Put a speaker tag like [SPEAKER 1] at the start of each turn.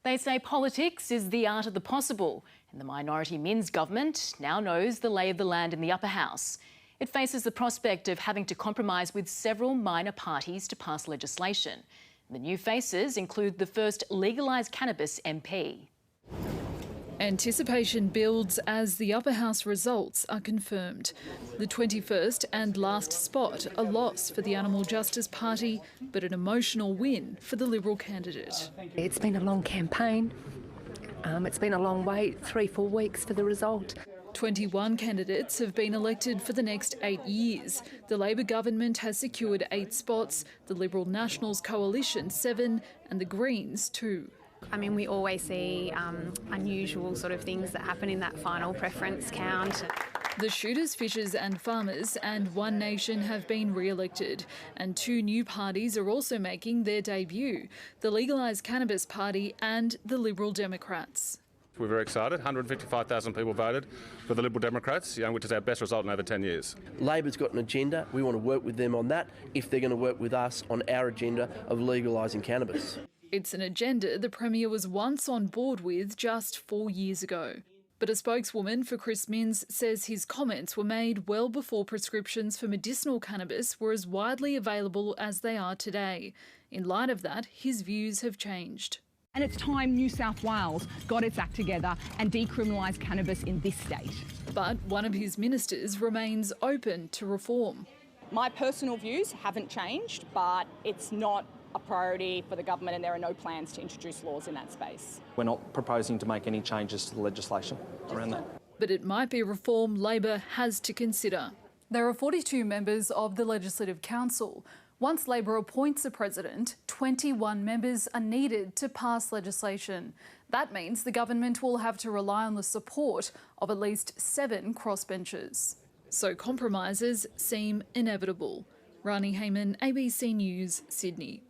[SPEAKER 1] They say politics is the art of the possible, and the minority Minns government now knows the lay of the land in the upper house. It faces the prospect of having to compromise with several minor parties to pass legislation. The new faces include the first Legalise Cannabis MP.
[SPEAKER 2] Anticipation builds as the upper house results are confirmed. The 21st and last spot, a loss for the Animal Justice Party, but an emotional win for the Liberal candidate.
[SPEAKER 3] It's been a long campaign. It's been a long wait, 3-4 weeks for the result.
[SPEAKER 2] 21 candidates have been elected for the next 8 years. The Labor government has secured 8 spots, the Liberal Nationals coalition 7 and the Greens 2.
[SPEAKER 4] I mean, we always see unusual sort of things that happen in that final preference count.
[SPEAKER 2] The Shooters, Fishers and Farmers and One Nation have been re-elected, and 2 new parties are also making their debut, the Legalise Cannabis Party and the Liberal Democrats.
[SPEAKER 5] We're very excited. 155,000 people voted for the Liberal Democrats, which is our best result in over 10 years.
[SPEAKER 6] Labor's got an agenda. We want to work with them on that if they're going to work with us on our agenda of legalising cannabis.
[SPEAKER 2] It's an agenda the Premier was once on board with just 4 years ago. But a spokeswoman for Chris Minns says his comments were made well before prescriptions for medicinal cannabis were as widely available as they are today. In light of that, his views have changed.
[SPEAKER 7] And it's time New South Wales got its act together and decriminalised cannabis in this state.
[SPEAKER 2] But one of his ministers remains open to reform.
[SPEAKER 8] My personal views haven't changed, but it's not a priority for the government and there are no plans to introduce laws in that space.
[SPEAKER 9] We're not proposing to make any changes to the legislation around that.
[SPEAKER 2] But it might be reform Labor has to consider. There are 42 members of the Legislative Council. Once Labor appoints a president, 21 members are needed to pass legislation. That means the government will have to rely on the support of at least 7 crossbenchers. So compromises seem inevitable. Rani Hayman, ABC News, Sydney.